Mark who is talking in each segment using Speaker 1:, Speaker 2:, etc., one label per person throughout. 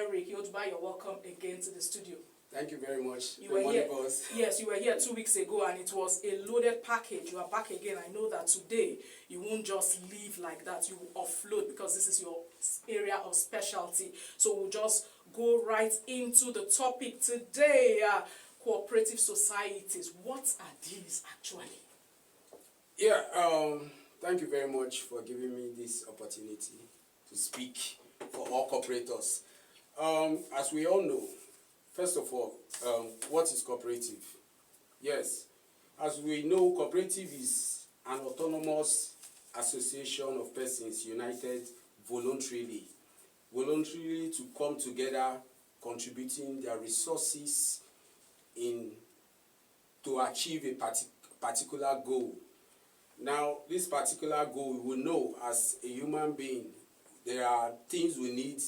Speaker 1: Eric Yotuba, you're welcome again to the studio.
Speaker 2: Thank you very much.
Speaker 1: You were here. Yes, you were here 2 weeks ago, and it was a loaded package. You are back again. I know that today you won't just leave like that. You will offload because this is your area of specialty. So we'll just go right into the topic today. Cooperative societies. What are these actually?
Speaker 2: Yeah. Thank you very much for giving me this opportunity to speak for all cooperators. As we all know, first of all, what is cooperative? Yes, as we know, cooperative is an autonomous association of persons united voluntarily to come together, contributing their resources to achieve a particular goal. Now, this particular goal, we will know as a human being, there are things we need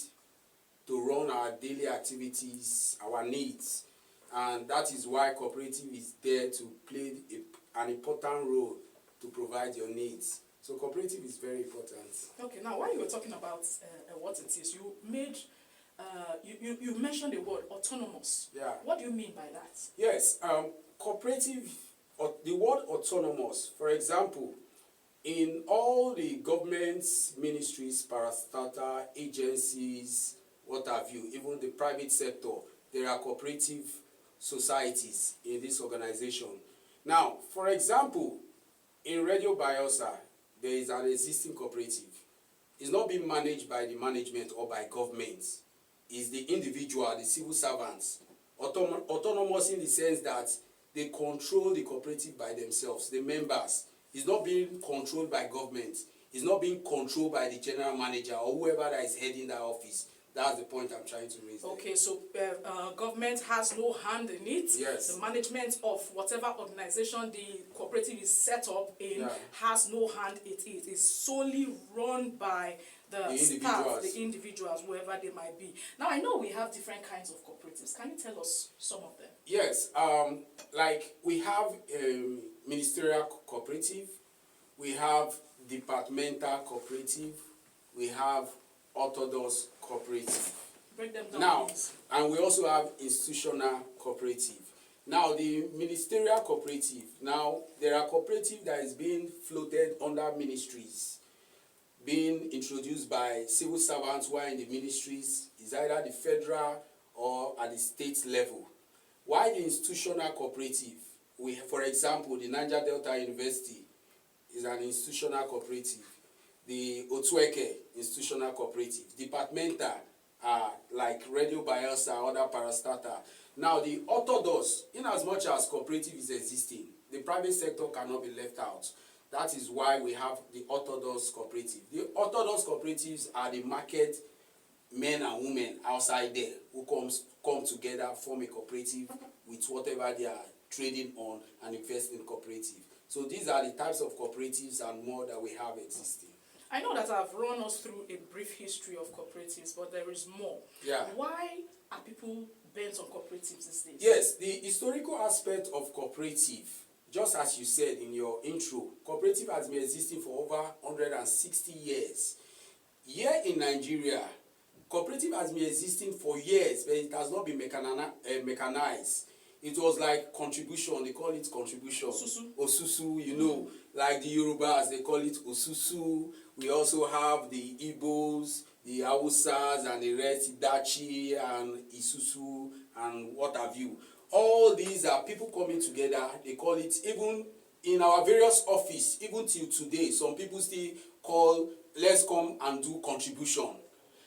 Speaker 2: to run our daily activities, our needs, and that is why cooperative is there to play an important role to provide your needs. So cooperative is very important.
Speaker 1: Okay, now while you were talking about what it is, you made you mentioned the word autonomous.
Speaker 2: Yeah.
Speaker 1: What do you mean by that?
Speaker 2: Yes, cooperative, the word autonomous, for example, in all the government ministries, parastatal agencies, what have you, even the private sector, there are cooperative societies in this organization. Now, for example, in Radio Bielsa, there is an existing cooperative. It's not being managed by the management or by government. It's the individual, the civil servants. Autonomous in the sense that they control the cooperative by themselves, the members. It's not being controlled by government. It's not being controlled by the general manager or whoever that is heading that office. That's the point I'm trying to raise.
Speaker 1: Okay, so government has no hand in it.
Speaker 2: Yes.
Speaker 1: The management of whatever organization the cooperative is set up in has no hand in it. It's solely run by the staff, the individuals, whoever they might be. Now, I know we have different kinds of cooperatives. Can you tell us some of them?
Speaker 2: Yes. Like we have ministerial cooperative, we have departmental cooperative, we have orthodox cooperative.
Speaker 1: Break them down,
Speaker 2: now,
Speaker 1: please.
Speaker 2: And we also have institutional cooperative. Now, the ministerial cooperative, now there are cooperative that is being floated under ministries, being introduced by civil servants who are in the ministries, is either the federal or at the state level. While the institutional cooperative, for example, the Niger Delta University is an institutional cooperative. The Otueke institutional cooperative, departmental, like Radio Bielsa, other parastatal. Now the orthodox, in as much as cooperative is existing, the private sector cannot be left out. That is why we have the orthodox cooperative. The orthodox cooperatives are the market men and women outside there who come together, form a cooperative with whatever they are trading on and invest in cooperative. So these are the types of cooperatives and more that we have existing.
Speaker 1: I know that I've run us through a brief history of cooperatives, but there is more.
Speaker 2: Yeah.
Speaker 1: Why are people bent on cooperatives these days?
Speaker 2: Yes, the historical aspect of cooperative, just as you said in your intro, cooperative has been existing for over 160 years. Here in Nigeria, cooperative has been existing for years, but it has not been mechanized. It was like contribution, they call it contribution. Osusu, you know, like the Yorubas, they call it Osusu. We also have the Igbos, the Hausas, and the rest, Dachi, and Isusu, and what have you. All these are people coming together, they call it, even in our various offices, even till today, some people still call, let's come and do contribution.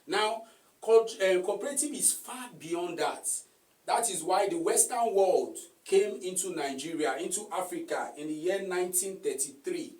Speaker 2: Now, cooperative is far beyond that. That is why the Western world came into Nigeria, into Africa in the year 1933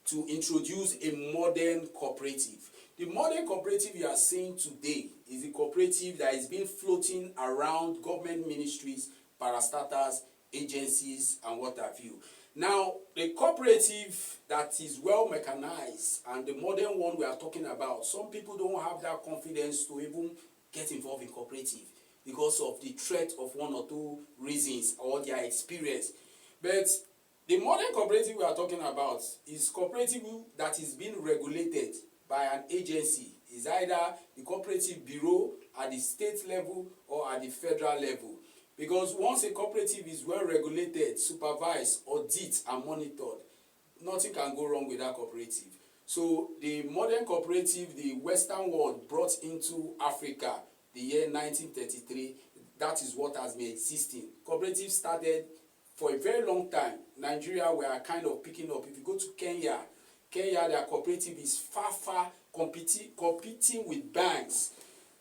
Speaker 2: to introduce a modern cooperative. The modern cooperative you are seeing today is a cooperative that is being floating around government ministries, parastatals, agencies, and what have you. Now, the cooperative that is well mechanized and the modern one we are talking about, some people don't have that confidence to even get involved in cooperative because of the threat of one or two reasons or their experience. But the modern cooperative we are talking about is cooperative that is being regulated by an agency. It's either the cooperative bureau at the state level or at the federal level. Because once a cooperative is well regulated, supervised, audited and monitored, nothing can go wrong with that cooperative. So the modern cooperative the Western world brought into Africa the year 1933, that is what has been existing. Cooperatives started for a very long time. Nigeria, we are kind of picking up. If you go to Kenya, their cooperative is far competing with banks.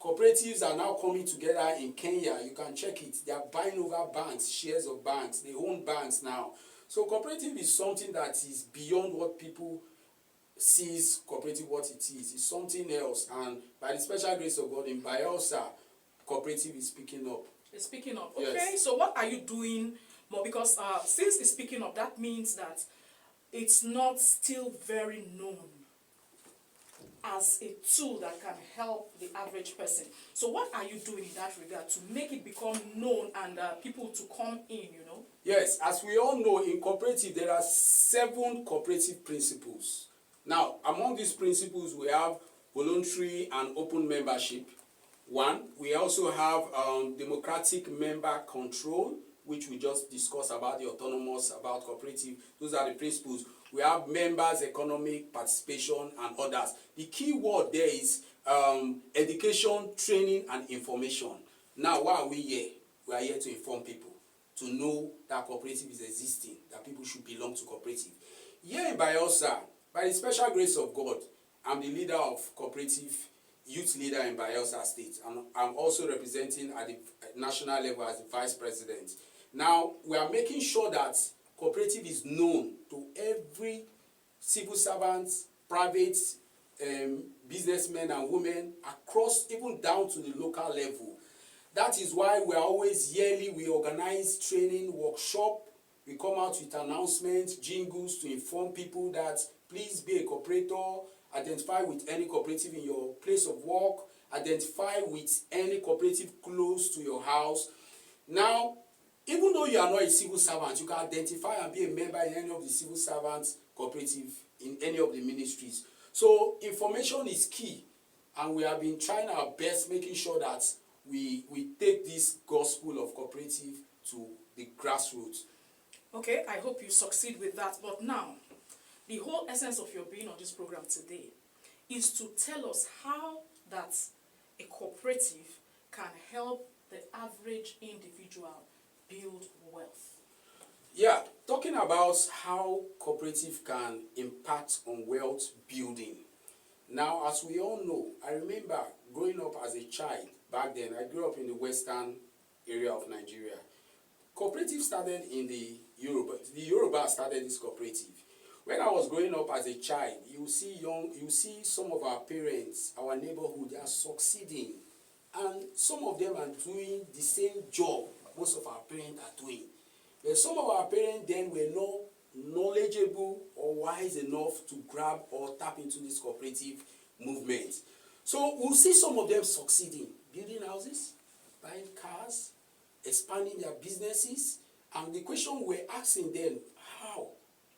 Speaker 2: Cooperatives are now coming together in Kenya. You can check it. They are buying over banks, shares of banks. They own banks now. So cooperative is something that is beyond what people sees cooperative what it is. It's something else. And by the special grace of God in Bayelsa, cooperative is picking up.
Speaker 1: It's picking up. Okay,
Speaker 2: Yes.
Speaker 1: so what are you doing more? Because since it's picking up, that means that it's not still very known as a tool that can help the average person. So what are you doing in that regard to make it become known and people to come in, you know?
Speaker 2: Yes, as we all know, in cooperative, there are 7 cooperative principles. Now, among these principles, we have voluntary and open membership. 1, we also have democratic member control, which we just discussed about the autonomous, about cooperative. Those are the principles. We have members, economic participation, and others. The key word there is education, training, and information. Now, why are we here? We are here to inform people, to know that cooperative is existing, that people should belong to cooperative. Here in Bayelsa, by the special grace of God, I'm the leader of cooperative, youth leader in Bayelsa State, and I'm also representing at the national level as the vice president. Now, we are making sure that cooperative is known to every civil servant, private businessmen and women across, even down to the local level. That is why we are always yearly, we organize training, workshop, we come out with announcements, jingles to inform people that please be a cooperator, identify with any cooperative in your place of work, identify with any cooperative close to your house. Now, even though you are not a civil servant, you can identify and be a member in any of the civil servants cooperative in any of the ministries. So information is key, and we have been trying our best making sure that we take this gospel of cooperative to the grassroots.
Speaker 1: Okay, I hope you succeed with that. But now, the whole essence of your being on this program today is to tell us how that a cooperative can help the average individual build wealth.
Speaker 2: Yeah, talking about how cooperative can impact on wealth building. Now, as we all know, I remember growing up as a child. Back then, I grew up in the western area of Nigeria. Cooperative started in the Yoruba. The Yoruba started this cooperative. When I was growing up as a child, you see some of our parents, our neighborhood, they are succeeding. And some of them are doing the same job most of our parents are doing. But some of our parents then were not knowledgeable or wise enough to grab or tap into this cooperative movement. So we'll see some of them succeeding, building houses, buying cars, expanding their businesses. And the question we're asking them, how?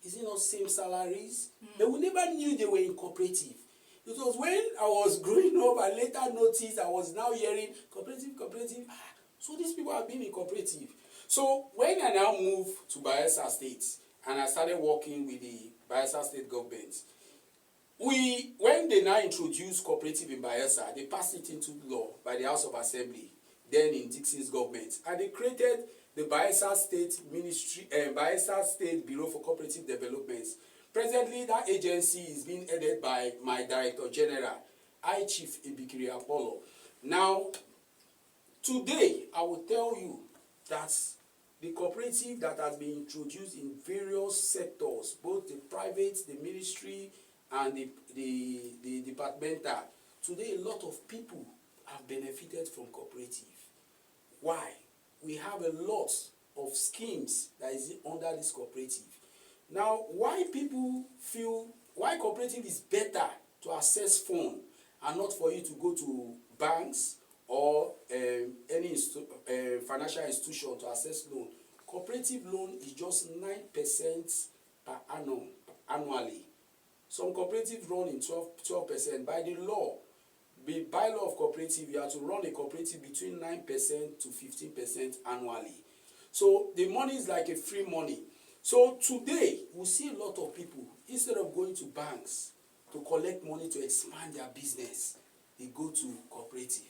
Speaker 2: Is it not same salaries? But we never knew they were in cooperative. It was when I was growing up, I later noticed, I was now hearing cooperative. So these people have been in cooperative. So when I now moved to Bayelsa State, and I started working with the Bayelsa State government, when they now introduced cooperative in Bayelsa, they passed it into law by the House of Assembly, then in Dixon's government, and they created the Bayelsa State Ministry, Bayelsa State Bureau for Cooperative Development. Presently, that agency is being headed by my Director General, Chief Ibikiri Apollo. Now, today, I will tell you that the cooperative that has been introduced in various sectors, both the private, the ministry, and the departmental, today a lot of people have benefited from cooperative. Why? We have a lot of schemes that is under this cooperative. Now, why cooperative is better to access funds and not for you to go to banks or any financial institution to access loan. Cooperative loan is just 9% per annum, annually. Some cooperatives run in 12%. By the law, the bylaw of cooperative, you have to run a cooperative between 9% to 15% annually. So the money is like a free money. So today, we see a lot of people, instead of going to banks to collect money to expand their business, they go to cooperative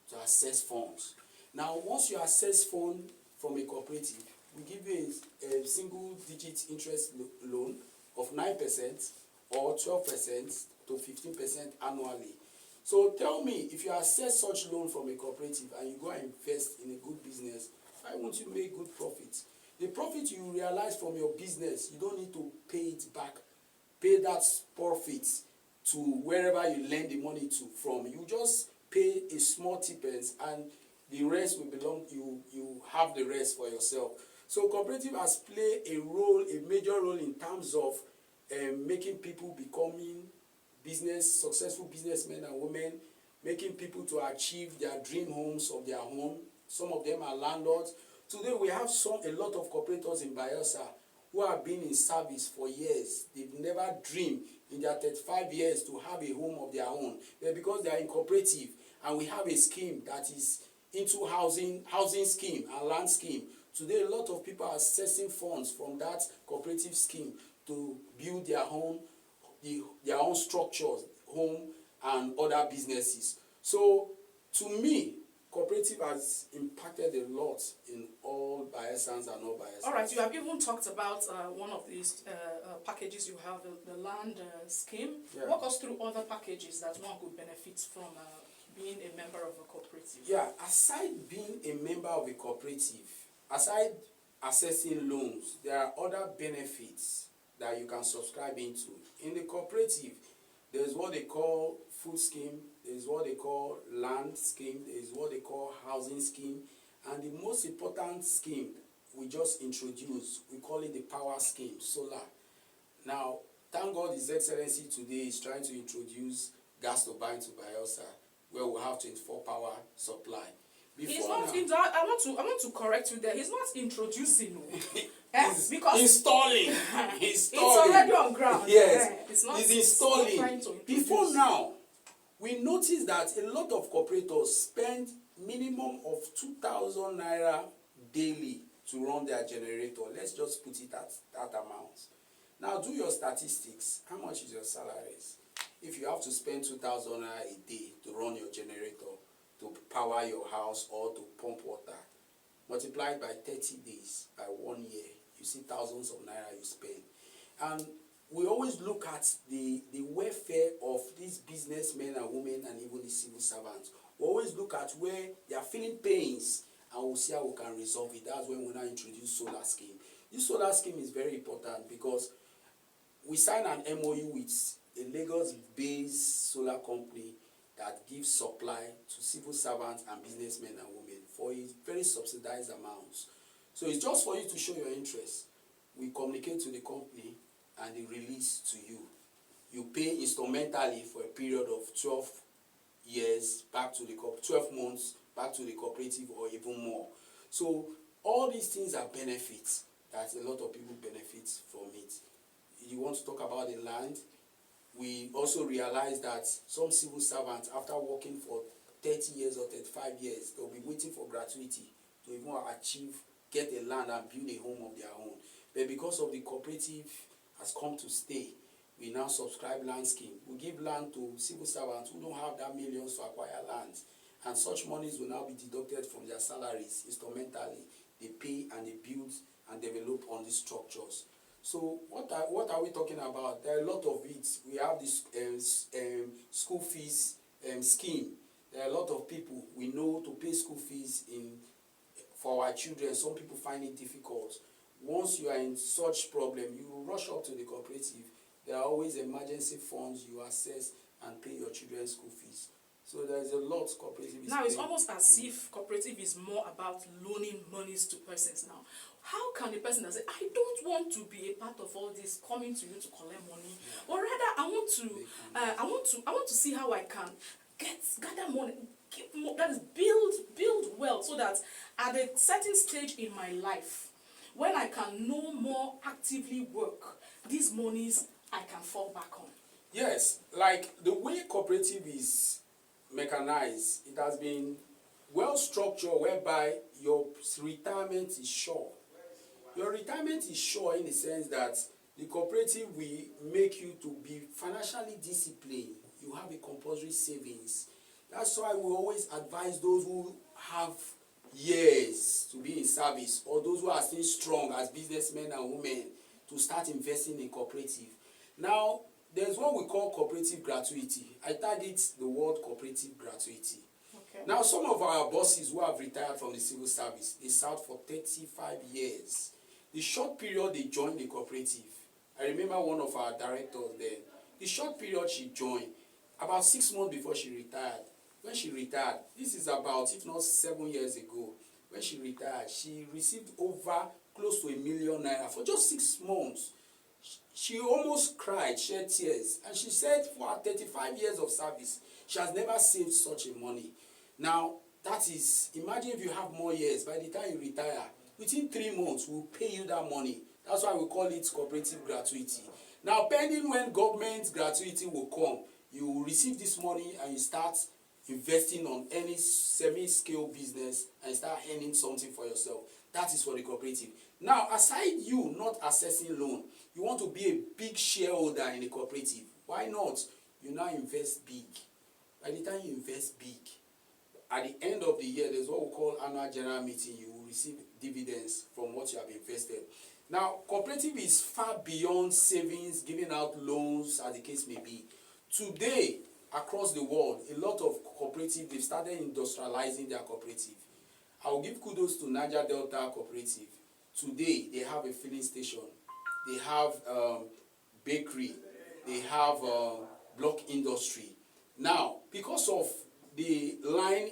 Speaker 2: to access funds. Now, once you access fund from a cooperative, we give you a single-digit interest loan of 9% or 12% to 15% annually. So tell me, if you access such loan from a cooperative and you go and invest in a good business, why won't you make good profits? The profit you realize from your business, you don't need to pay it back. Pay that profit to wherever you lend the money to from. You just pay a small tipends and the rest will belong, you have the rest for yourself. So cooperative has played a role, a major role in terms of making people becoming successful businessmen and women, making people to achieve their dream homes of their home. Some of them are landlords. Today we have a lot of cooperators in Bayelsa who have been in service for years. They've never dreamed in their 35 years to have a home of their own. But because they are in cooperative and we have a scheme that is into housing scheme and land scheme, today a lot of people are accessing funds from that cooperative scheme to build their home, their own structures, home and other businesses. So to me, cooperative has impacted a lot in all Bayelsans and all Bayelsans.
Speaker 1: All right, you have even talked about one of these packages you have, the land scheme.
Speaker 2: Yeah.
Speaker 1: Walk us through other packages that one could benefit from being a member of a cooperative.
Speaker 2: Yeah, aside being a member of a cooperative, aside accessing loans, there are other benefits that you can subscribe into. In the cooperative, there's what they call food scheme, there's what they call land scheme, there's what they call housing scheme, and the most important scheme we just introduced, we call it the power scheme, solar. Now, thank God His Excellency today is trying to introduce gas turbine to Bayelsa, where we have 24 power supply.
Speaker 1: He's not. I want to correct you there. He's not introducing.
Speaker 2: He's
Speaker 1: because
Speaker 2: installing.
Speaker 1: it's already on ground.
Speaker 2: Yes,
Speaker 1: it's not.
Speaker 2: he's installing.
Speaker 1: Not trying to
Speaker 2: Before now, we noticed that a lot of cooperators spend minimum of 2,000 naira daily to run their generator. Let's just put it at that amount. Now do your statistics. How much is your salaries? If you have to spend 2,000 naira a day to run your generator, to power your house or to pump water, multiplied by 30 days, by 1 year, you see thousands of naira you spend. And we always look at the welfare of these businessmen and women and even the civil servants. We always look at where they are feeling pains and we'll see how we can resolve it. That's when we now introduce solar scheme. This solar scheme is very important because we sign an MOU with a Lagos-based solar company that gives supply to civil servants and businessmen and women for a very subsidized amounts. So it's just for you to show your interest. We communicate to the company and they release to you. You pay instrumentally for a period of 12 years back to the 12 months back to the cooperative or even more. So all these things are benefits that a lot of people benefit from it. You want to talk about the land? We also realize that some civil servants, after working for 30 years or 35 years, they'll be waiting for gratuity to even get a land and build a home of their own. But because of the cooperative has come to stay, we now subscribe land scheme. We give land to civil servants who don't have that millions to acquire land. And such monies will now be deducted from their salaries instrumentally. They pay and they build and develop on these structures. So what are we talking about? There are a lot of it. We have this school fees scheme. There are a lot of people we know to pay school fees for our children. Some people find it difficult. Once you are in such problem, you rush up to the cooperative. There are always emergency funds you access and pay your children's school fees. So there is a lot cooperative is
Speaker 1: now it's
Speaker 2: paying.
Speaker 1: almost as if cooperative is more about loaning monies to persons now. How can a person that say, I don't want to be a part of all this coming to you to collect money, or rather I want to see how I can gather money, that is build wealth, so that at a certain stage in my life, when I can no more actively work, these monies I can fall back on.
Speaker 2: Yes, like the way cooperative is mechanized. It has been well structured whereby your retirement is sure. Your retirement is sure in the sense that the cooperative will make you to be financially disciplined. You have a compulsory savings. That's why we always advise those who have years to be in service, or those who are still strong as businessmen and women, to start investing in cooperative. Now, there's what we call cooperative gratuity. I target the word cooperative gratuity.
Speaker 1: Okay.
Speaker 2: Now, some of our bosses who have retired from the civil service, they served for 35 years. The short period they joined the cooperative, I remember one of our directors then, the short period she joined, about 6 months before she retired. When she retired, this is about, if not 7 years ago, when she retired, she received over close to ₦1 million for just 6 months. She almost cried, shed tears, and she said for her 35 years of service, she has never saved such a money. Now, that is, imagine if you have more years, by the time you retire, within 3 months, we'll pay you that money. That's why we call it cooperative gratuity. Now, pending when government gratuity will come, you will receive this money and you start investing on any semi-scale business and start earning something for yourself. That is for the cooperative. Now, aside you not accessing loan, you want to be a big shareholder in the cooperative. Why not? You now invest big. By the time you invest big, at the end of the year, there's what we call annual general meeting. You will receive dividends from what you have invested. Now, cooperative is far beyond savings, giving out loans, as the case may be. Today, across the world, a lot of cooperatives, they've started industrializing their cooperative. I will give kudos to Niger Delta Cooperative. Today, they have a filling station. They have bakery. They have block industry. Now, because of the line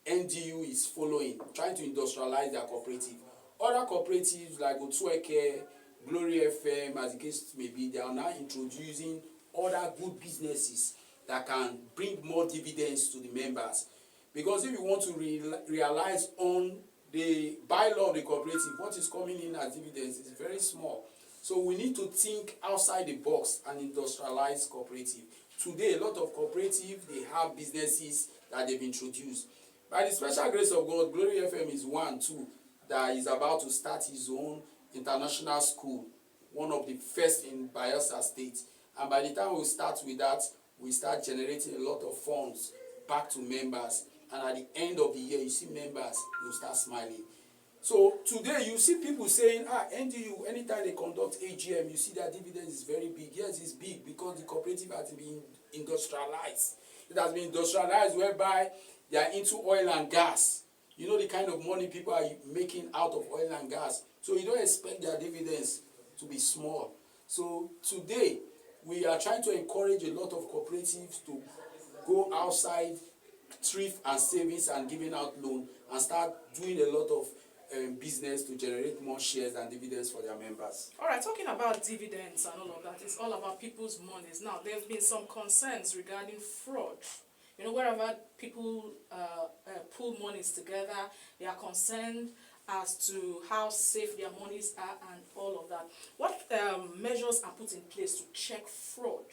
Speaker 2: NDU is following, trying to industrialize their cooperative, other cooperatives like Otueke, Glory FM, as the case may be, they are now introducing other good businesses that can bring more dividends to the members. Because if you want to realize on the bylaw of the cooperative, what is coming in as dividends is very small. So we need to think outside the box and industrialize cooperative. Today, a lot of cooperatives, they have businesses that they've introduced. By the special grace of God, Glory FM is one too, that is about to start his own international school, one of the first in Bayelsa State. And by the time we start with that, we start generating a lot of funds back to members. And at the end of the year, you see members, you start smiling. So today, you see people saying, NDU, anytime they conduct AGM, you see that dividends is very big. Yes, it's big because the cooperative has been industrialized. It has been industrialized whereby they are into oil and gas. You know the kind of money people are making out of oil and gas. So you don't expect their dividends to be small. So today, we are trying to encourage a lot of cooperatives to go outside thrift and savings and giving out loan and start doing a lot of business to generate more shares and dividends for their members.
Speaker 1: All right, talking about dividends and all of that, it's all about people's monies. Now, there have been some concerns regarding fraud. You know, wherever people pull monies together, they are concerned as to how safe their monies are and all of that. What measures are put in place to check fraud?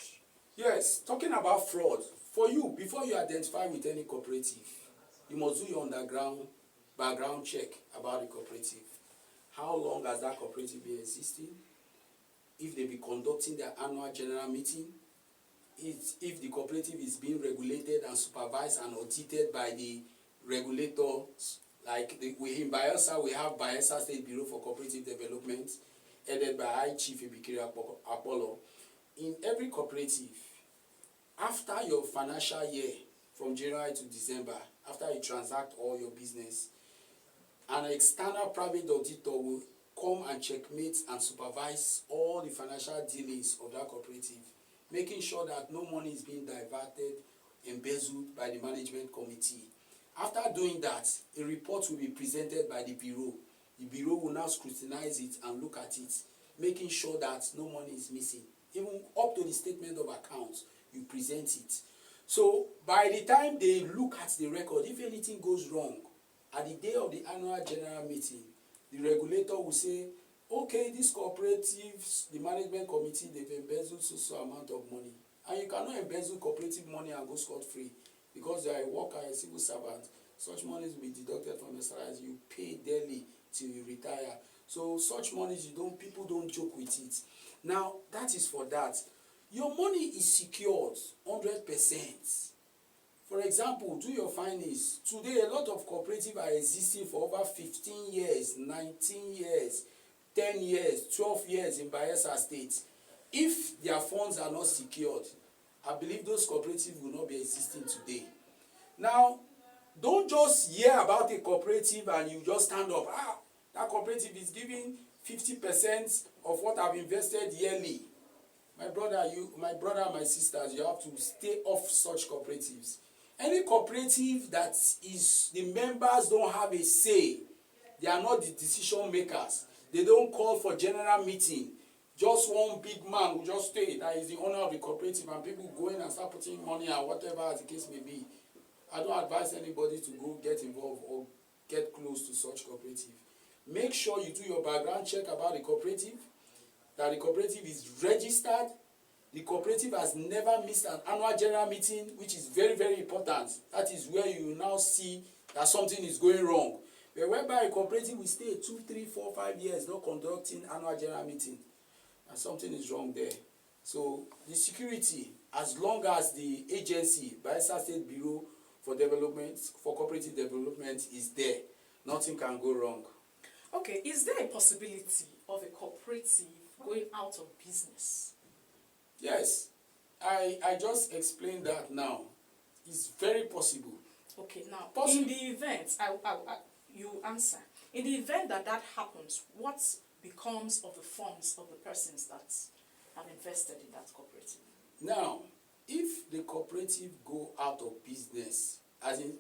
Speaker 2: Yes, talking about fraud, for you, before you identify with any cooperative, you must do your background check about the cooperative. How long has that cooperative been existing? If they be conducting their annual general meeting, if the cooperative is being regulated and supervised and audited by the regulators, like in Bayelsa, we have Bayelsa State Bureau for Cooperative Development, headed by High Chief Ibikiri Apollo. In every cooperative, after your financial year, from January to December, after you transact all your business, an external private auditor will come and checkmate and supervise all the financial dealings of that cooperative, making sure that no money is being diverted, embezzled by the management committee. After doing that, a report will be presented by the Bureau. The Bureau will now scrutinize it and look at it, making sure that no money is missing. Even up to the statement of accounts, you present it. So by the time they look at the record, if anything goes wrong, at the day of the annual general meeting, the regulator will say, okay, these cooperatives, the management committee, they've embezzled so amount of money. And you cannot embezzle cooperative money and go scot-free. because you are a worker, a civil servant, such monies will be deducted from your salary. You pay daily till you retire. So such monies, people don't joke with it. Now that is for that. Your money is secured 100%. For example, do your findings. Today, a lot of cooperatives are existing for over 15 years, 19 years, 10 years, 12 years in Bayelsa State. If their funds are not secured, I believe those cooperatives will not be existing today. Now, don't just hear about a cooperative and you just stand up. That cooperative is giving 50% of what I've invested yearly. My brother, and my sisters, you have to stay off such cooperatives. Any cooperative that is the members don't have a say, they are not the decision makers. They don't call for general meeting. Just one big man will just stay, that is the owner of the cooperative, and people go in and start putting money and whatever as the case may be. I don't advise anybody to go get involved or get close to such cooperative. Make sure you do your background check about the cooperative, that the cooperative is registered. The cooperative has never missed an annual general meeting, which is very, very important. That is where you now see that something is going wrong. But whereby a cooperative will stay 2, 3, 4, 5 years not conducting annual general meeting, and something is wrong there. So the security, as long as the agency, Bayelsa State Bureau for Development, for Cooperative Development is there, nothing can go wrong.
Speaker 1: Okay, is there a possibility of a cooperative going out of business?
Speaker 2: Yes, I just explained that now. It's very possible.
Speaker 1: Okay, now, in the event, you answer. In the event that happens, what becomes of the funds of the persons that have invested in that cooperative?
Speaker 2: Now, if the cooperative go out of business, as in,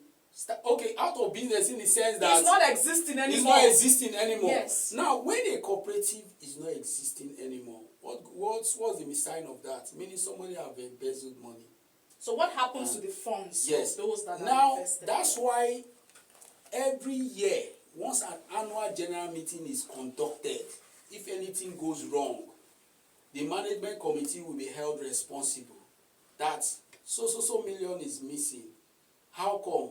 Speaker 2: out of business in the sense that
Speaker 1: it's not existing anymore.
Speaker 2: It's not existing anymore.
Speaker 1: Yes.
Speaker 2: Now, when a cooperative is not existing anymore, what's the sign of that? Meaning somebody have embezzled money.
Speaker 1: So what happens to the funds
Speaker 2: yes.
Speaker 1: of those that
Speaker 2: now,
Speaker 1: are invested?
Speaker 2: That's why every year, once an annual general meeting is conducted, if anything goes wrong, the management committee will be held responsible. That so million is missing. How come?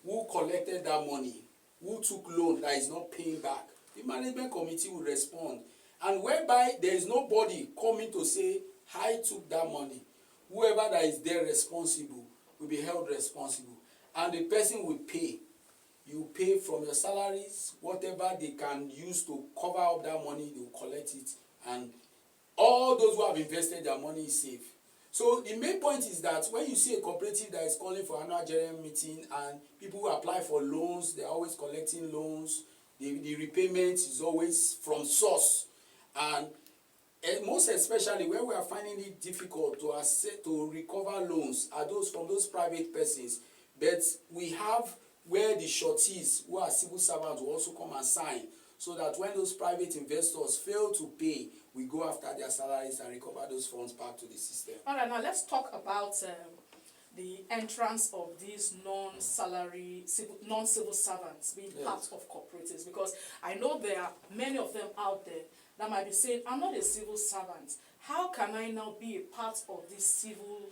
Speaker 2: Who collected that money? Who took loan that is not paying back? The management committee will respond. And whereby there is nobody coming to say, I took that money. Whoever that is there responsible will be held responsible. And the person will pay. You pay from your salaries, whatever they can use to cover up that money, they will collect it. And all those who have invested their money is safe. So the main point is that when you see a cooperative that is calling for annual general meeting and people who apply for loans, they are always collecting loans, the repayment is always from source. And most especially when we are finding it difficult to recover loans are those from those private persons. But we have where the sureties who are civil servants will also come and sign, so that when those private investors fail to pay, we go after their salaries and recover those funds back to the system. All
Speaker 1: right, now let's talk about the entrance of these non-civil servants being part of cooperatives, because I know there are many of them out there that might be saying, I'm not a civil servant. How can I now be a part of this civil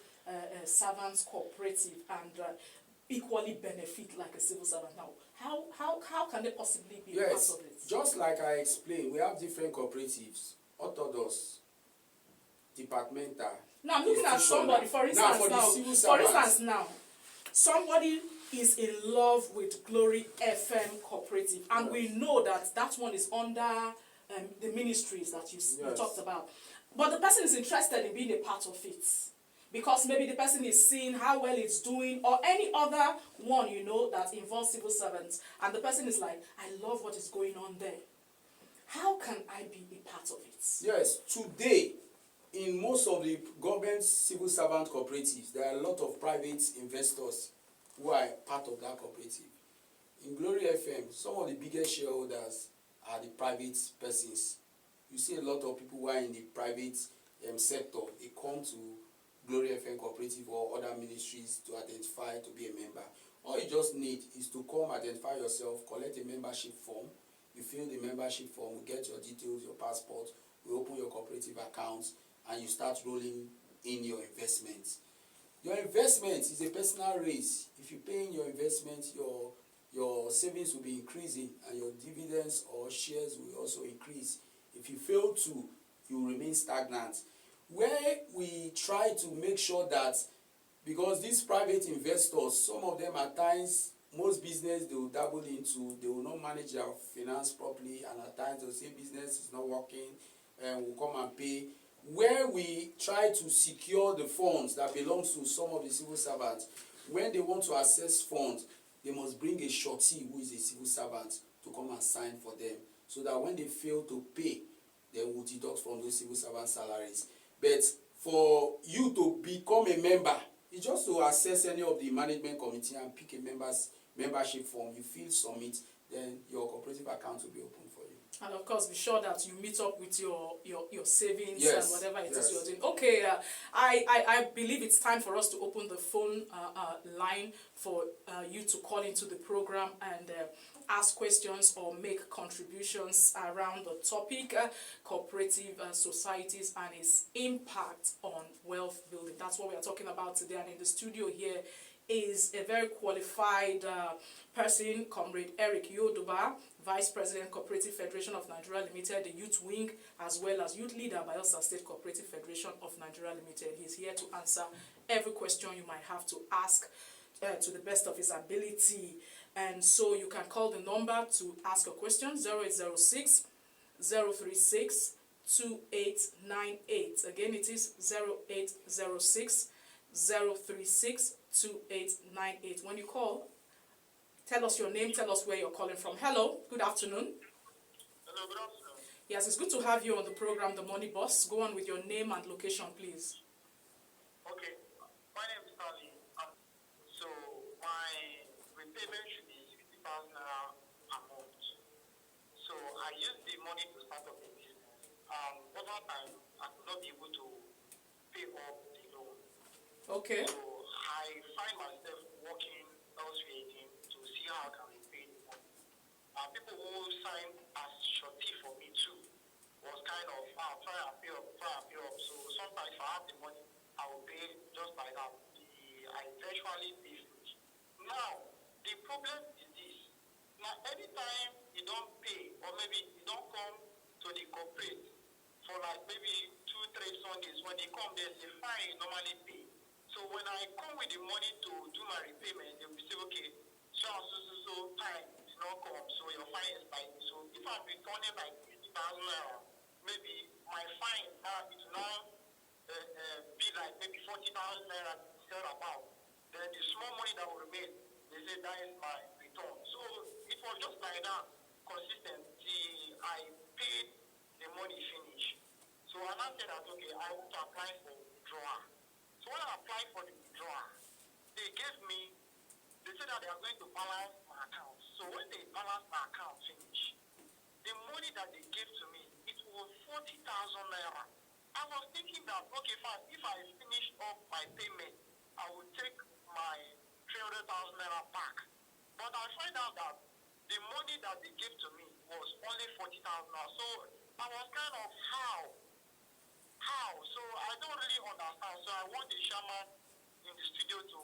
Speaker 1: servants cooperative and equally benefit like a civil servant? Now, how can they possibly be part of it?
Speaker 2: Just like I explained, we have different cooperatives, orthodox, departmental.
Speaker 1: Now I'm looking at somebody, for instance, now, somebody is in love with Glory FM Cooperative, and we know that one is under the ministries that you talked about. But the person is interested in being a part of it, because maybe the person is seeing how well it's doing, or any other one, that involves civil servants, and the person is like, I love what is going on there. How can I be a part of it?
Speaker 2: Yes, today, in most of the government civil servant cooperatives, there are a lot of private investors who are part of that cooperative. In Glory FM, some of the biggest shareholders are the private persons. You see a lot of people who are in the private sector, they come to Glory FM Cooperative or other ministries to identify to be a member. All you just need is to come, identify yourself, collect a membership form. You fill the membership form, we get your details, your passport, we open your cooperative accounts, and you start rolling in your investments. Your investment is a personal race. If you pay in your investment, your savings will be increasing and your dividends or shares will also increase. If you fail to, you will remain stagnant. Where we try to make sure that, because these private investors, some of them at times, most business they will dabble into, they will not manage their finance properly, and at times they will say business is not working and will come and pay. Where we try to secure the funds that belongs to some of the civil servants, when they want to access funds, they must bring a surety who is a civil servant to come and sign for them, so that when they fail to pay, they will deduct from those civil servant salaries. But for you to become a member, it's just to access any of the management committee and pick a membership form. You fill, submit, then your cooperative account will be open for you.
Speaker 1: And of course, be sure that you meet up with your savings,
Speaker 2: yes,
Speaker 1: and whatever it
Speaker 2: yes.
Speaker 1: is you're doing. Okay, I believe it's time for us to open the phone line for you to call into the program and ask questions or make contributions around the topic, cooperative societies and its impact on wealth building. That's what we are talking about today. And in the studio here is a very qualified person, Comrade Eric Yoduba, Vice President, Cooperative Federation of Nigeria Limited, the Youth Wing, as well as Youth Leader, Bayelsa State Cooperative Federation of Nigeria Limited. He's here to answer every question you might have to ask to the best of his ability. And so you can call the number to ask a question, 0806 036 2898. Again, it is 0806 036 2898. When you call, tell us your name, tell us where you're calling from. Hello, good afternoon.
Speaker 3: Hello, good afternoon.
Speaker 1: Yes, it's good to have you on the program, The Money Boss. Go on with your name and location, please.
Speaker 3: Okay, my name is Stanley. So my repayment should be 60,000 naira a month. So I use the money to start up a business. Over time, I could not be able to pay off the loan.
Speaker 1: Okay.
Speaker 3: So I find myself working elsewhere again to see how I can repay the money. People who signed as surety for me too was kind of try and pay up. So sometimes if I have the money, I will pay just like that. I eventually pay finish. Now, the problem is this. Now, anytime you don't pay, or maybe you don't come to the corporate for like maybe 2-3 Sundays, when they come, there's a fine you normally pay. So when I come with the money to do my repayment, they will say, okay, so time is not come, so your fine is like this. So if I'm returning like 50,000 naira, maybe my fine now is now be like maybe 40,000 naira instead about. Then the small money that will remain, they say that is my return. So it was just like that, consistent, till I paid the money finish. So I now said that, okay, I want to apply for withdrawal. So when I applied for the withdrawal, they said that they are going to balance my account. So when they balance my account finish, the money that they gave to me, it was 40,000 naira. I was thinking that, okay, fine, if I finish off my payment, I will take my 300,000 naira back. But I find out that the money that they gave to me was only 40,000 naira. So I was kind of, how? So I don't really understand. So I want the chairman in the studio to...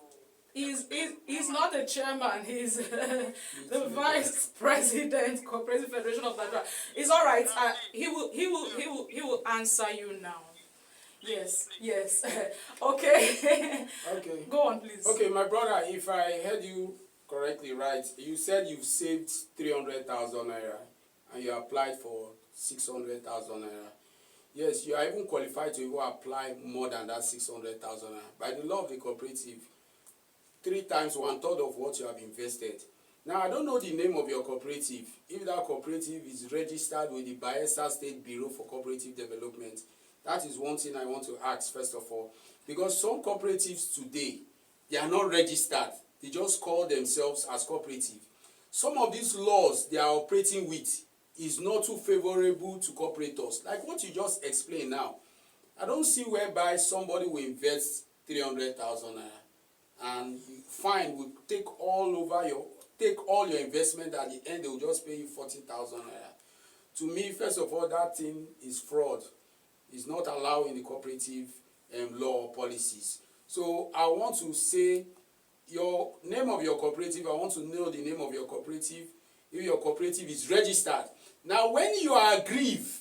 Speaker 1: He's not the chairman, he's the vice president, Cooperative Federation of Nigeria. It's all right. He will answer you now. Yes. Okay.
Speaker 2: Okay.
Speaker 1: Go on, please.
Speaker 2: Okay, my brother, if I heard you correctly, right, you said you've saved 300,000 naira and you applied for 600,000 naira. Yes, you are even qualified to even apply more than that 600,000 naira. By the law of the cooperative, 3 times 1/3 of what you have invested. Now, I don't know the name of your cooperative. If that cooperative is registered with the Bayelsa State Bureau for Cooperative Development, that is one thing I want to ask, first of all. Because some cooperatives today, they are not registered. They just call themselves as cooperative. Some of these laws they are operating with is not too favorable to cooperators. Like what you just explained now. I don't see whereby somebody will invest 300,000 naira and fine will take all your investment. At the end they will just pay you 40,000 naira. To me, first of all, that thing is fraud. It's not allowed in the cooperative law or policies. So I want to say your name of your cooperative. I want to know the name of your cooperative, if your cooperative is registered. Now when you are aggrieved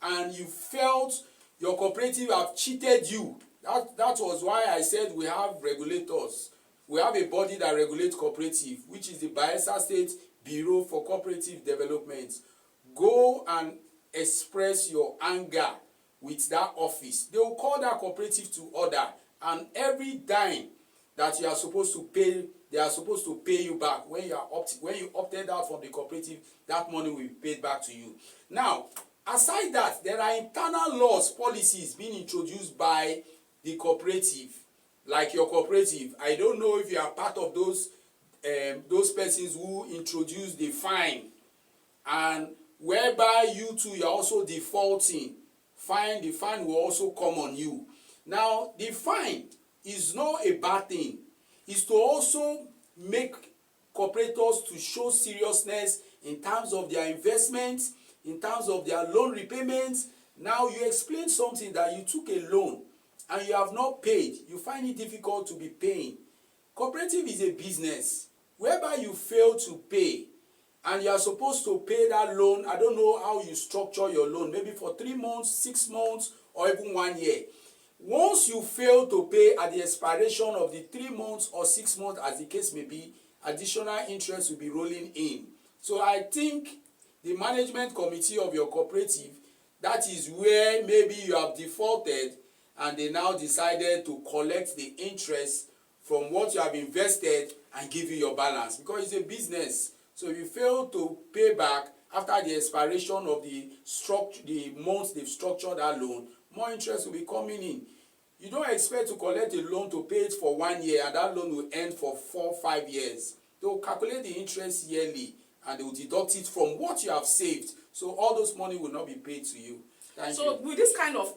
Speaker 2: and you felt your cooperative have cheated you, that was why I said we have regulators. We have a body that regulates cooperative, which is the Bayelsa State Bureau for Cooperative Development. Go and express your anger with that office. They will call that cooperative to order, and every dime that you are supposed to pay, they are supposed to pay you back. When you opted out from the cooperative, that money will be paid back to you. Now, aside that, there are internal laws, policies being introduced by the cooperative, like your cooperative. I don't know if you are part of those persons who introduce the fine, and whereby you too, you are also defaulting. The fine will also come on you. Now, the fine is not a bad thing. It's to also make cooperators to show seriousness in terms of their investments, in terms of their loan repayments. Now you explain something that you took a loan and you have not paid. You find it difficult to be paying. Cooperative is a business whereby you fail to pay and you are supposed to pay that loan. I don't know how you structure your loan, maybe for 3 months, 6 months, or even 1 year. Once you fail to pay at the expiration of the 3 months or 6 months, as the case may be, additional interest will be rolling in. So I think the management committee of your cooperative, that is where maybe you have defaulted and they now decided to collect the interest from what you have invested and give you your balance, because it's a business. So if you fail to pay back after the expiration of the months they've structured that loan, more interest will be coming in. You don't expect to collect a loan to pay it for 1 year and that loan will end for 4 or 5 years. They will calculate the interest yearly and they will deduct it from what you have saved. So all those money will not be paid to you. Thank you.
Speaker 1: So with this kind of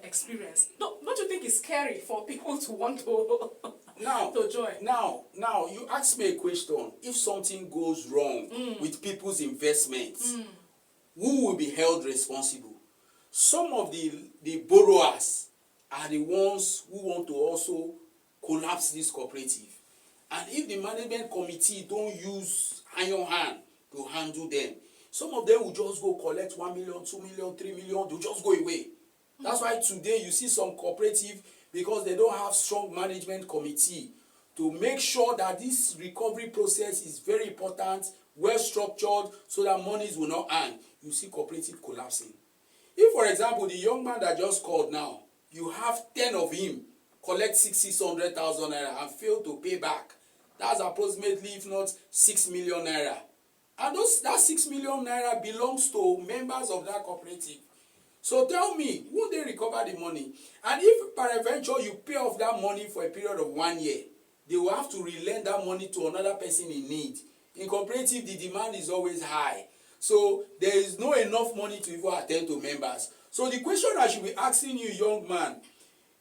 Speaker 1: experience, don't you think it's scary for people to want to to join?
Speaker 2: Now you ask me a question. If something goes wrong with people's investments, who will be held responsible? Some of the borrowers are the ones who want to also collapse this cooperative. And if the management committee don't use iron hand to handle them, some of them will just go collect 1 million, 2 million, 3 million, they'll just go away. That's why today you see some cooperative, because they don't have strong management committee to make sure that this recovery process is very important, well structured, so that monies will not hang. You see cooperative collapsing. If, for example, the young man that just called now, you have 10 of him collect 600,000 naira and fail to pay back, that's approximately, if not 6 million naira. And that 6 million naira belongs to members of that cooperative. So tell me, will they recover the money? And if peradventure you pay off that money for a period of 1 year, they will have to relend that money to another person in need. In cooperative, the demand is always high. So there is no enough money to even attend to members. So the question I should be asking you, young man,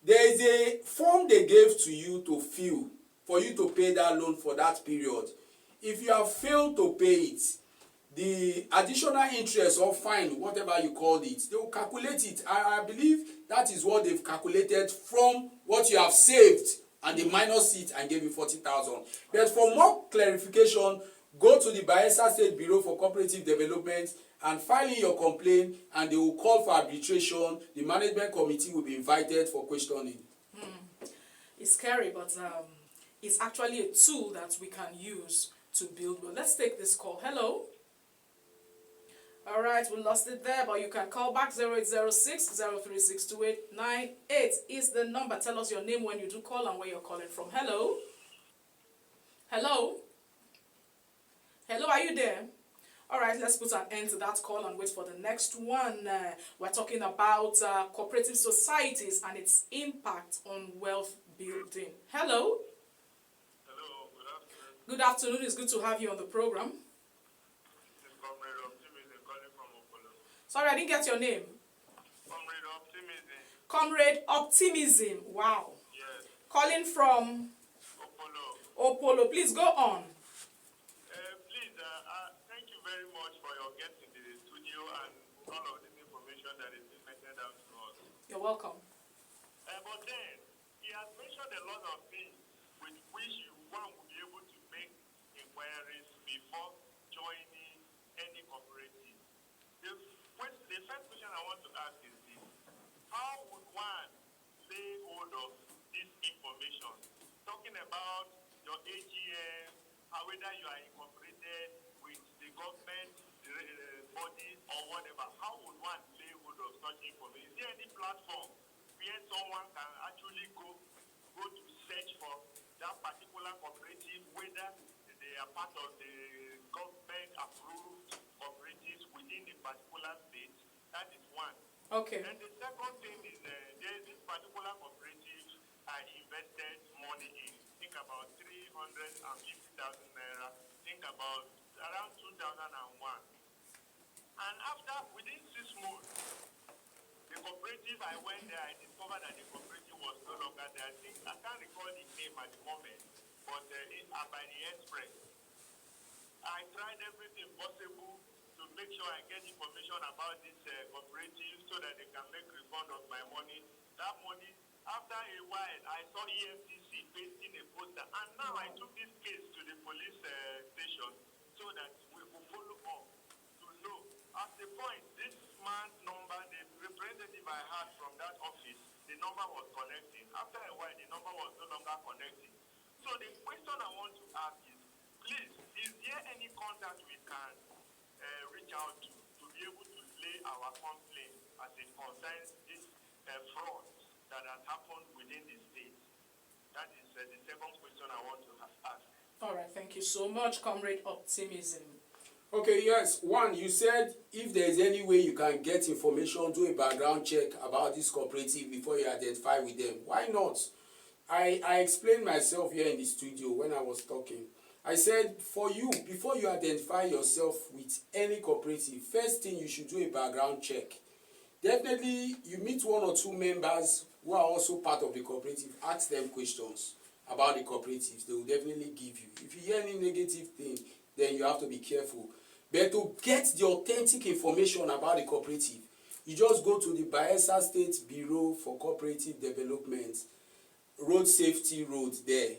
Speaker 2: there is a form they gave to you to fill for you to pay that loan for that period. If you have failed to pay it, the additional interest or fine, whatever you called it, they will calculate it. I believe that is what they've calculated from what you have saved, and they minus it and gave you 40,000. But for more clarification, go to the Bayelsa State Bureau for Cooperative Development and file in your complaint, and they will call for arbitration. The management committee will be invited for questioning.
Speaker 1: It's scary, but it's actually a tool that we can use to build. Well, let's take this call. Hello. All right, we lost it there, but you can call back. 0806-036-2898 is the number. Tell us your name when you do call and where you're calling from. Hello? Hello? Hello, are you there? All right, let's put an end to that call and wait for the next one. We're talking about cooperative societies and its impact on wealth building. Hello?
Speaker 3: Hello, good afternoon.
Speaker 1: Good afternoon. It's good to have you on the program.
Speaker 3: This is Comrade Optimism calling from Opolo.
Speaker 1: Sorry, I didn't get your name.
Speaker 3: Comrade Optimism.
Speaker 1: Comrade Optimism. Wow.
Speaker 3: Yes.
Speaker 1: Calling from
Speaker 3: Opolo.
Speaker 1: Opolo. Please go on.
Speaker 3: Please, thank you very much for your guest in the studio and all of this information that is being meted out to us.
Speaker 1: You're welcome.
Speaker 3: But then he has mentioned a lot of things with which one will be able to make inquiries before joining any cooperative. The first question I want to ask is this: how would one lay hold of this information? Talking about your AGM, whether you are incorporated with the government body or whatever, how would one lay hold of such information? Is there any platform where someone can actually go to search for that particular cooperative, whether they are part of the government approved cooperatives within the particular state? That is one.
Speaker 1: Okay.
Speaker 3: And the second thing is there is this particular cooperative I invested money in. Think about 350,000 naira. Think about around 2001. And after, within 6 months, the cooperative, I went there, I discovered that the cooperative was no longer there. I can't recall the name at the moment, but by the Express. I tried everything possible to make sure I get information about this cooperative so that they can make refund of my money. That money, after a while, I saw EFCC pasting a poster, and now I took this case to the police station so that we could follow up to know. At the point, this man's number, the representative I had from that office, the number was connecting. After a while, the number was no longer connecting. So the question I want to ask is, please, is there any contact we can reach out to be able to lay our complaint as it concerns this fraud that has happened within the state? That is the second question I want to ask.
Speaker 1: All right, thank you so much, Comrade Optimism.
Speaker 2: Okay, yes. One, you said if there is any way you can get information, do a background check about this cooperative before you identify with them. Why not? I explained myself here in the studio when I was talking. I said, for you, before you identify yourself with any cooperative, first thing you should do a background check. Definitely, you meet 1 or 2 members who are also part of the cooperative. Ask them questions about the cooperatives. They will definitely give you. If you hear any negative thing, then you have to be careful. But to get the authentic information about the cooperative, you just go to the Bayelsa State Bureau for Cooperative Development, Road Safety Road there.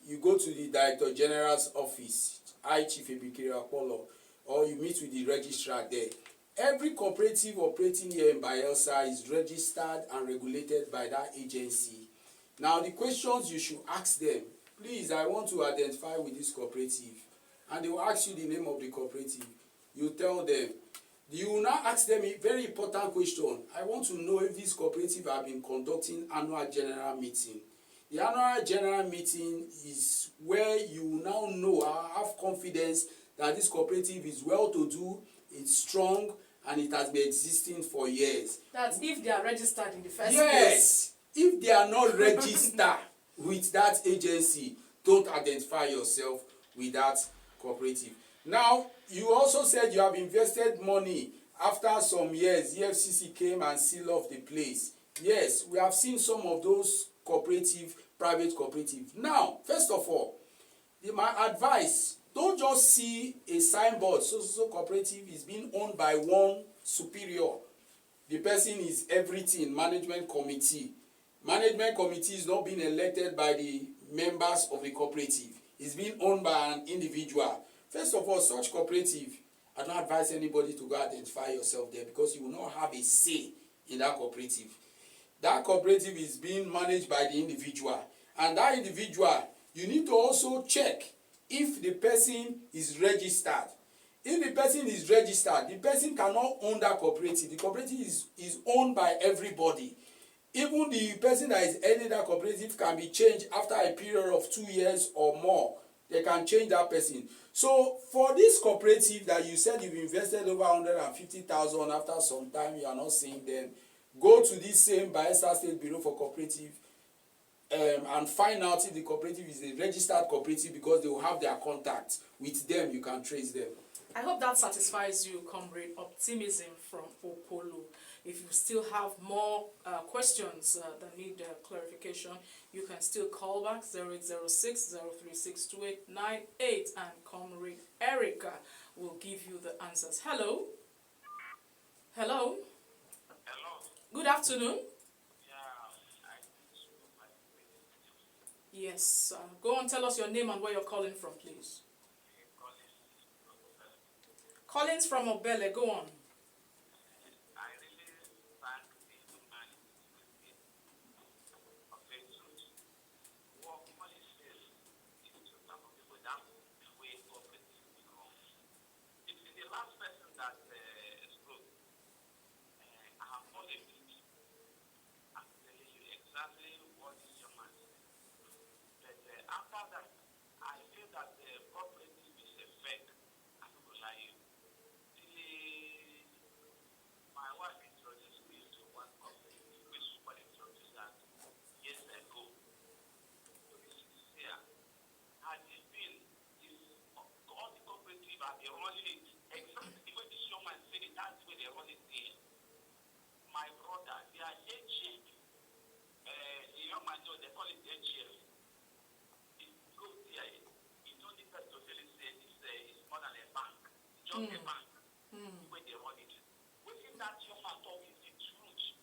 Speaker 2: You go to the Director General's office, Chief Ebikiri Apollo, or you meet with the registrar there. Every cooperative operating here in Bayelsa is registered and regulated by that agency. Now, the questions you should ask them, please, I want to identify with this cooperative. And they will ask you the name of the cooperative. You tell them. You will now ask them a very important question. I want to know if this cooperative have been conducting annual general meeting. The annual general meeting is where you will now know, have confidence that this cooperative is well to do, it's strong, and it has been existing for years.
Speaker 1: That's if they are registered in the first place.
Speaker 2: Yes. If they are not registered with that agency, don't identify yourself with that cooperative. Now, you also said you have invested money. After some years, EFCC came and sealed off the place. Yes, we have seen some of those private cooperative. Now, first of all, my advice, don't just see a signboard, so cooperative is being owned by one superior. The person is everything, management committee. Management committee is not being elected by the members of the cooperative. It's being owned by an individual. First of all, such cooperative, I don't advise anybody to go identify yourself there because you will not have a say in that cooperative. That cooperative is being managed by the individual. And that individual, you need to also check if the person is registered. If the person is registered, the person cannot own that cooperative. The cooperative is owned by everybody. Even the person that is heading that cooperative can be changed after a period of 2 years or more. They can change that person. So for this cooperative that you said you've invested over 150,000, after some time you are not seeing them, go to this same Bayelsa State Bureau for Cooperative and find out if the cooperative is a registered cooperative, because they will have their contact with them. You can trace them.
Speaker 1: I hope that satisfies you, Comrade Optimism from Opolo. If you still have more questions that need clarification, you can still call back 0806-036-2898, and Comrade Erica will give you the answers. Hello? Hello?
Speaker 3: Hello?
Speaker 1: Good afternoon.
Speaker 3: Yeah,
Speaker 1: Yes. Go on, tell us your name and where you're calling from, please. Collins from Obele, go on.
Speaker 3: I really thank the humanity of the truth. What money says is to some people that way cooperative become. It's the last person that spoke. I have not a bit. I'm telling you exactly what is your man said. But after that, I feel that the cooperative is a fake. I don't lie you. My wife introduced me to one cooperative, which was introduced that years ago. To be sincere, and it's been all the cooperative are they running it exactly the way the showman said it. That's the way they run it there. My brother, they are HF. The young man, they call it HF. It goes there. You don't need to really say it's more than a bank. It's just a bank. The way they run it. Within that young man talk is the truth.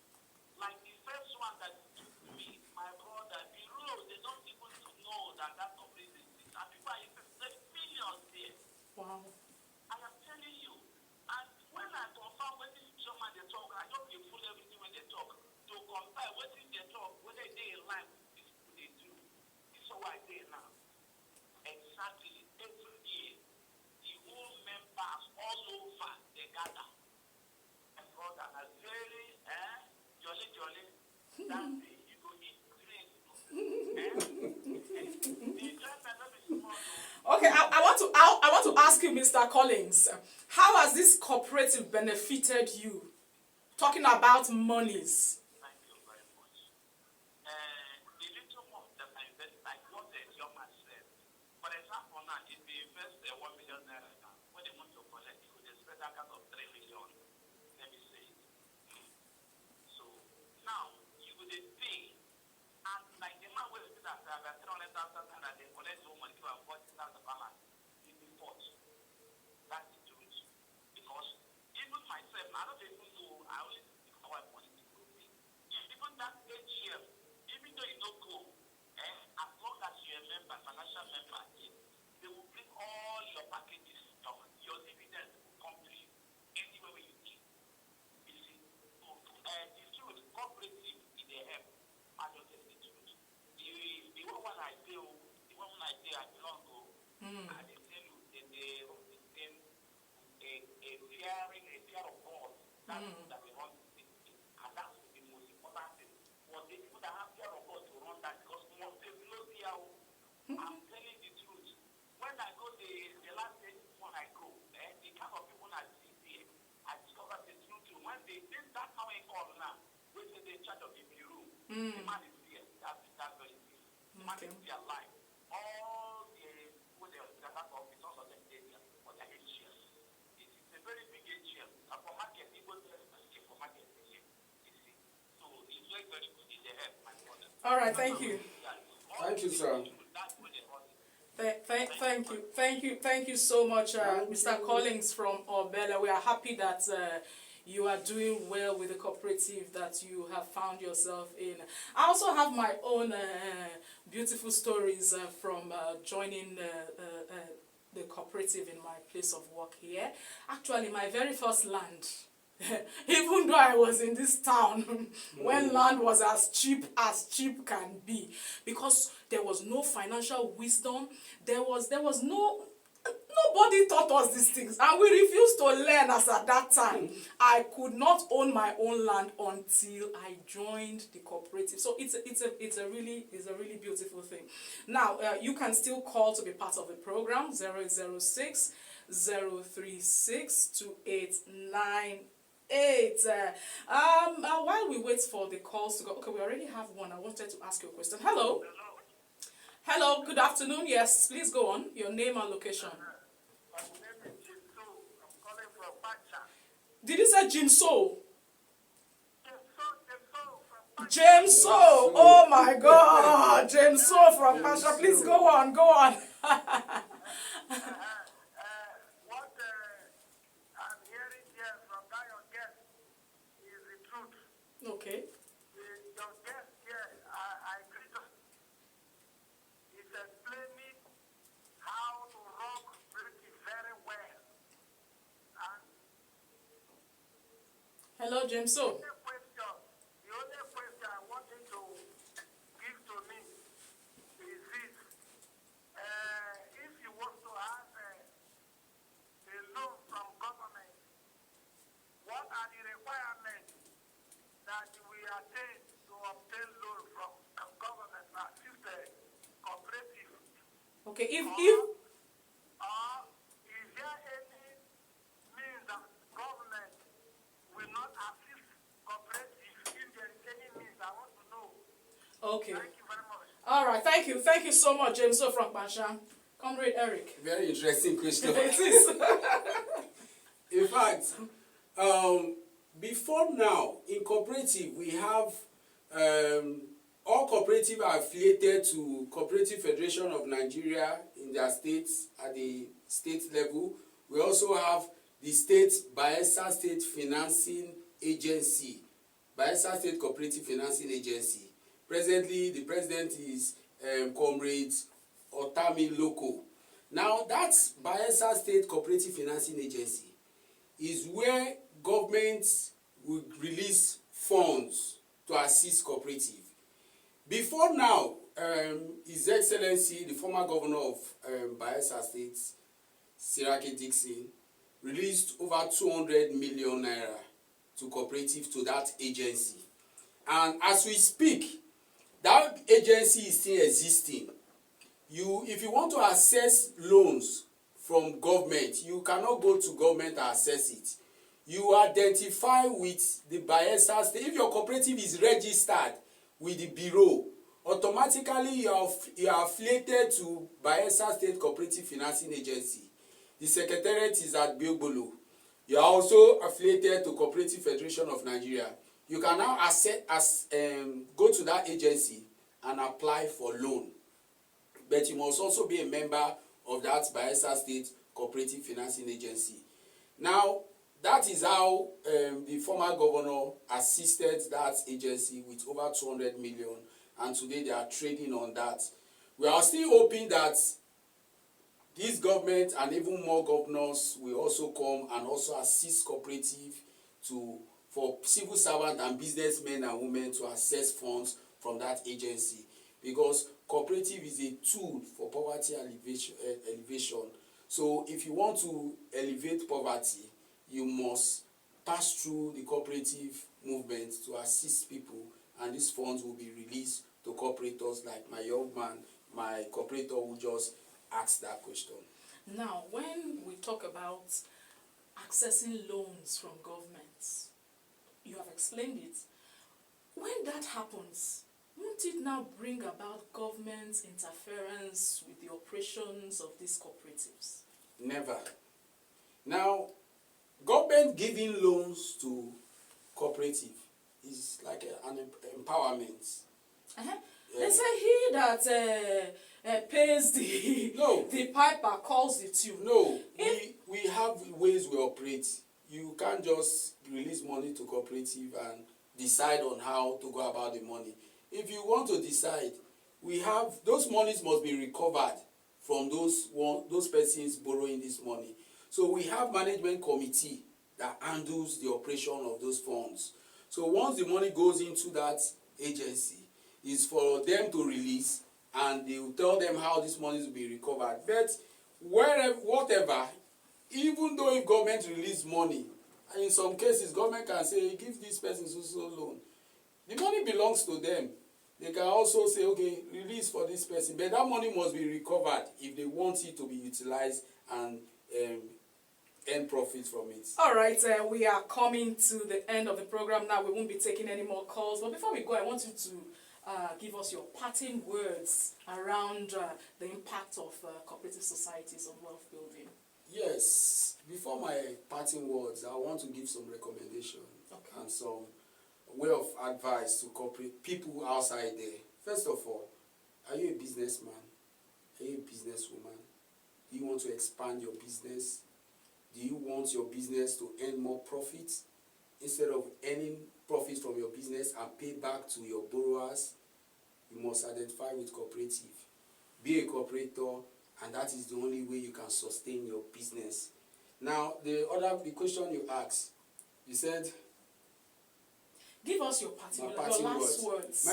Speaker 3: Like the first one that took me, my brother, the road, they don't even know that company exists. And people are investing millions there.
Speaker 1: Wow.
Speaker 3: I am telling you. And when I confirm what this gentleman they talk, I don't be full everything when they talk. To compare what they talk, whether they in line with this they do. This is what I say now. Exactly every year, the whole members all over they gather. My brother, a very jolly. That day you go eat drink. The enjoyment not be small.
Speaker 1: Okay, I want to ask you, Mr. Collins, how has this cooperative benefited you? Talking about monies.
Speaker 3: Thank you very much. The little more that I invest, like what the young man said. For example, now, if they invest 1 million naira now, when they want to collect, you could expect that kind of 3 million. Let me say it. So now you could pay, and like the man will say that 300,000 and they collect the money to 40,000 balance in the pot. That's the truth. Because even myself, I don't even know, I only think how I want it to go. Even that AGM, even though you don't go, as long as you're a member, financial member, they will bring all your packages down. Your dividends will come to you anywhere where you keep. You see, so, the truth, cooperative in the help. I don't tell the truth. The one I do, I belong to, and they tell you that they represent a fear of God. That's that they run the thing. And that's the most important thing. For the people that have fear of God to run that, because once they blow the out, I'm telling the truth. When I go the last day when I go, the kind of people I see there, I discover the truth. When they did that how I call now, which is in charge of the bureau, the man is there. That's very easy. The man is there alive. All the people that have office, all of them there, but they're HCS. It's a very big HCS. For market, people for market, you see. So it's very, very good in the head, my brother.
Speaker 1: All right, thank you.
Speaker 2: Thank you, sir.
Speaker 3: That's what they run.
Speaker 1: Thank you so much, Mr. Collins from Obele. We are happy that you are doing well with the cooperative that you have found yourself in. I also have my own beautiful stories from joining the cooperative in my place of work here. Actually, my very first land, even though I was in this town when land was as cheap can be, because there was no financial wisdom, there was nobody taught us these things, and we refused to learn. As at that time, I could not own my own land until I joined the cooperative. So it's a really beautiful thing. Now you can still call to be part of the program. 0806 036 2898. While we wait for the calls to go, okay, we already have one. I wanted to ask you a question. Hello. Hello, good afternoon. Yes, please go on. Your name and location.
Speaker 3: My name is Jim So. I'm calling from Pacha.
Speaker 1: Did you say Jim So?
Speaker 3: Jim So from Pacha.
Speaker 1: James So. Oh my God. James So from Pasha. Please go on.
Speaker 3: What I'm hearing here from that your guest is the truth.
Speaker 1: Okay.
Speaker 3: Your guest here, I agree to
Speaker 1: Hello, James. So,
Speaker 3: The only question I want you to give to me is this. If you want to have a loan from government, what are the requirements that we attain to obtain loan from government to assist the cooperative?
Speaker 1: okay, if
Speaker 3: Or is there any means that government will not assist cooperative? If there is any means, I want to know.
Speaker 1: okay,
Speaker 3: Thank you very much.
Speaker 1: all right. Thank you so much, James. So from Banshan, Comrade Eric.
Speaker 2: Very interesting question.
Speaker 1: It is.
Speaker 2: In fact, before now, in cooperative, we have all cooperatives are affiliated to Cooperative Federation of Nigeria in their states at the state level. We also have the state Bayelsa State Financing Agency, Bayelsa State Cooperative Financing Agency. Presently, the president is Comrade Otami Loko. Now, that Bayelsa State Cooperative Financing Agency is where government will release funds to assist cooperative. Before now, His Excellency, the former governor of Bayelsa State, Siraki Dixon, released over 200 million naira to cooperative, to that agency. And as we speak, that agency is still existing. If you want to access loans from government, you cannot go to government and access it. You identify with the Bayelsa State. If your cooperative is registered with the bureau, automatically you are affiliated to Bayelsa State Cooperative Financing Agency. The secretariat is at Biogbolo. You are also affiliated to Cooperative Federation of Nigeria. You can now go to that agency and apply for loan. But you must also be a member of that Bayelsa State Cooperative Financing Agency. Now, that is how the former governor assisted that agency with over 200 million, and today they are trading on that. We are still hoping that this government and even more governors will also come and also assist cooperative for civil servants and businessmen and women to access funds from that agency, because cooperative is a tool for poverty elevation. So if you want to elevate poverty, you must pass through the cooperative movement to assist people, and these funds will be released to cooperators like my young man, my cooperator who just asked that question.
Speaker 1: Now, when we talk about accessing loans from governments, you have explained it. When that happens, won't it now bring about government interference with the operations of these cooperatives?
Speaker 2: Never. Now, government giving loans to cooperative is like an empowerment.
Speaker 1: They say he that pays the piper calls the tune.
Speaker 2: No, we have ways we operate. You can't just release money to cooperative and decide on how to go about the money. If you want to decide, we have those monies must be recovered from those persons borrowing this money. So we have management committee that handles the operation of those funds. So once the money goes into that agency, it's for them to release, and they will tell them how this money will be recovered. But whatever, even though if government release money, and in some cases government can say give this person so loan, the money belongs to them. They can also say, okay, release for this person, but that money must be recovered if they want it to be utilized and earn profit from it.
Speaker 1: All right, we are coming to the end of the program now. We won't be taking any more calls, but before we go, I want you to give us your parting words around the impact of cooperative societies on wealth building.
Speaker 2: Yes, before my parting words, I want to give some recommendation and some way of advice to corporate people outside there. First of all, are you a businessman? Are you a businesswoman? Do you want to expand your business? Do you want your business to earn more profits? Instead of earning profits from your business and pay back to your borrowers, you must identify with cooperative. Be a cooperator, and that is the only way you can sustain your business. Now, the question you asked, you said,
Speaker 1: Give us your last words.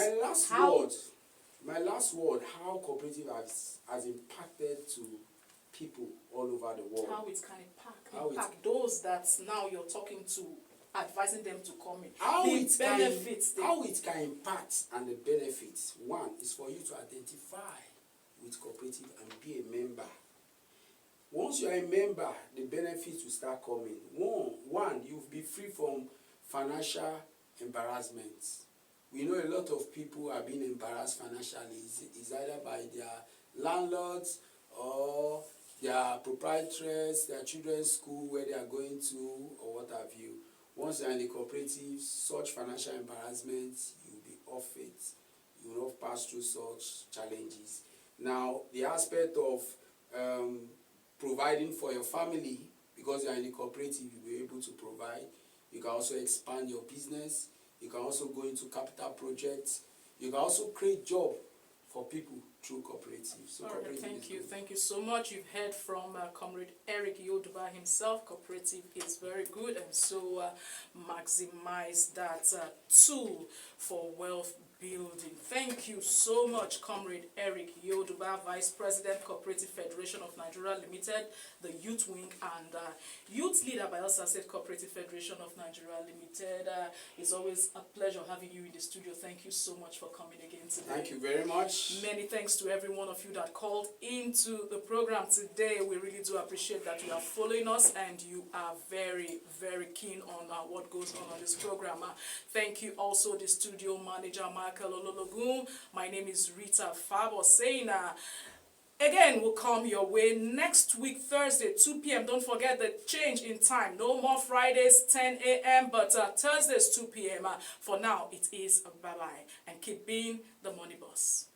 Speaker 2: My last word, how cooperative has impacted to people all over the world.
Speaker 1: How it can impact those that now you're talking to, advising them to come in.
Speaker 2: How it can impact and the benefits. One is for you to identify with cooperative and be a member. Once you are a member, the benefits will start coming. One, you'll be free from financial embarrassment. We know a lot of people are being embarrassed financially. It's either by their landlords or their proprietaries, their children's school where they are going to, or what have you. Once you are in the cooperative, such financial embarrassment, you'll be off it. You will not pass through such challenges. Now, the aspect of providing for your family, because you are in the cooperative, you'll be able to provide. You can also expand your business. You can also go into capital projects. You can also create job for people through cooperatives. So
Speaker 1: all right, thank you so much. You've heard from Comrade Eric Yoduba himself. Cooperative is very good, and so maximize that tool for wealth building. Thank you so much, Comrade Eric Yoduba, Vice President, Cooperative Federation of Nigeria Limited, the Youth Wing, and Youth Leader by Elsa State Cooperative Federation of Nigeria Limited. It's always a pleasure having you in the studio. Thank you so much for coming again today.
Speaker 2: Thank you very much.
Speaker 1: Many thanks to every one of you that called into the program today. We really do appreciate that you are following us and you are very, very keen on what goes on this program. Thank you also the studio manager, Michael Olologun. My name is Rita Fabo saying again, will come your way next week, Thursday, 2 p.m. Don't forget the change in time. No more Fridays, 10 a.m., but Thursdays, 2 p.m. For now, it is bye-bye. And keep being the money boss.